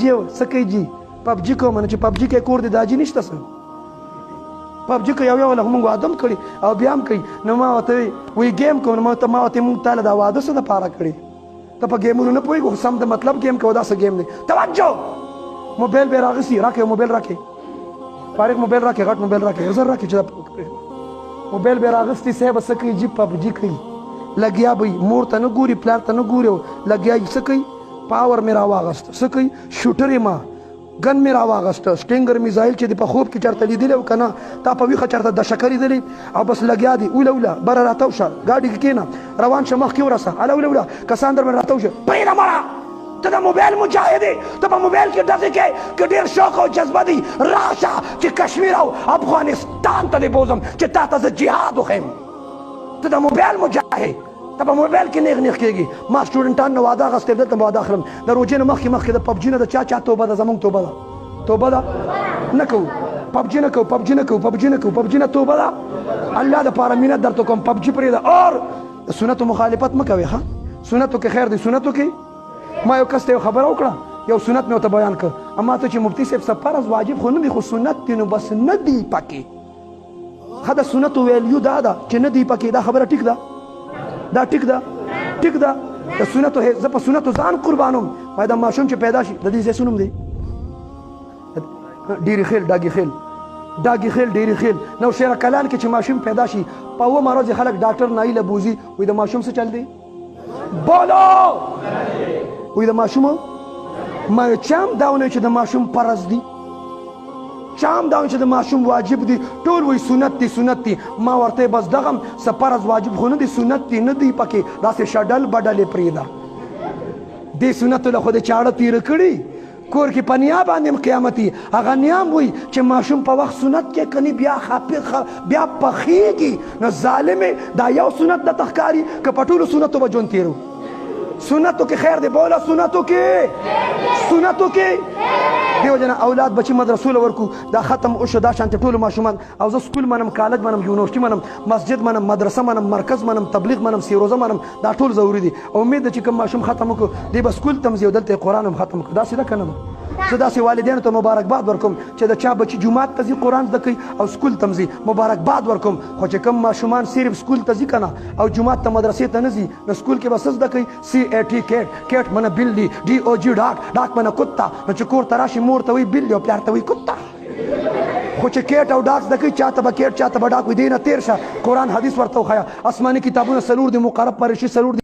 جی سکی جی پبجی کوم چې پبجی کې کور دی داجی نشته سم پبجی کې یو له موږ ادم کړی او بیا هم کوي نو ما وته وی گیم کوم نو ما ته مونږ تعالی دا واده سره پاره کړی ته په گیمونو نه پوي سم د مطلب گیم کو دا څه گیم نه توجه موبایل به راغسی راکې موبایل راکې فارغ موبایل راکې غټ موبایل راکې زر راکې چې موبایل به راغستی صاحب سکی جی پبجی کوي لګیا به مور ته نه ګوري پلار ته نه ګوري لګیا سکی پاور میرا واغست سکی شوټر ما ګن میرا واغست سټینګر میزایل چې په خوب کې چرته لیدل او کنه تا په ویخه چرته د شکرې دی او بس لګیا دی اوله بر راتاو شه گاډي کې کېنه روان شه مخ کې ورسه اوله کسان در راتاو شه پیدا مړه ته د موبایل مجاهد ته په موبایل کې داسې کې ډېر شوق او جذبه دی راشه چې کشمیر او افغانستان ته دې بوزم چې تا ته زه جهاد وښیم ته د موبایل مجاهد ته په موبایل کې نیغ نیغ کېږي ما سټوډنټان نه واده اخیستی دلته به واده اخلم د روژې نه مخکې د پبجي نه د چا توبه ده زموږ توبه ده نه کوو پبجي نه توبه ده الله دپاره مینت درته کوم پبجي پرېږده اور د سنتو مخالفت مه کوې ښه سنتو کې خیر دی سنتو کې ما یو کس ته یو خبره وکړه یو سنت مې ورته بیان کړ اما ته چې مفتي صاحب څه فرض واجب خو نه دي خو سنت دي نو بس نه دي پکې ښه د سنتو ویلیو دا ده چې نه دي پکې دا خبره ټیک ده دا ټیک ده د سنتو زه په سنتو ځان قربانوم وایي دا ماشوم چې پیدا شي د دې ځای څه نوم دی ډیرې خیل ډاګي خیل ډیرې خیل نو شیره کلان کې چې ماشوم پیدا شي په اومه ورځ خلک ډاکټر نایله بوزي وایي د ماشوم څه چل دی بولو وایي د ماشوم ما چام داونه چې د ماشوم فرض دی چام داونه چې د ماشوم واجب دی ټول وایي سنت دی ما ورته بس دغم څه فرض واجب خو نه دی سنت دی نه دی پکې داسې شډل بډلې پرېږده دې سنتو له خو د چاړه تېره کړي کور کې په نیا باندې قیامتي هغه نیام وایي چې ماشوم په وخت سنت کې کني بیا پخېږي نو ظالمې دا یو سنت د تخکاري که په ټولو سنتو به ژوند تېرو سنتو کې خیر دی بوله سنتو کې دیو جنا اولاد بچی مدرسو له ورکو دا ختم او شو دا شانته ټولو ماشومان او زه سکول منم کالج منم یونیورسيټي منم مسجد منم مدرسه منم مرکز منم تبلیغ منم سیروزه منم دا ټول ضروري دي امید ده چې کوم ماشوم ختم وکړو دی به سکول تم زیو دلته قرآن هم ختم کړو داسې ده که نه ده زه داسې والدینو ته مبارکباد ورکوم چې د چا بچي جومات ته ځي قرآن زده کوي او سکول ته ځي مبارکباد ورکوم خو چې کوم ماشومان صرف سکول ته ځي که نه او جومات ته مدرسې ته نه ځي نو سکول کې به څه زده کوي CAT کیټ منه بل دی DOG ډاک منه کتا نو چې کور ته راشي مور ته وایي بل دی او پلار ته وایي کتا خو چې کیټ او ډاک زده کوي چاته به کیټ چاته به ډاک وي دې نه تېر شه قرآن حدیث ورته وښایه آسماني کتابونه څلور دي مقرب پرشي څلور دي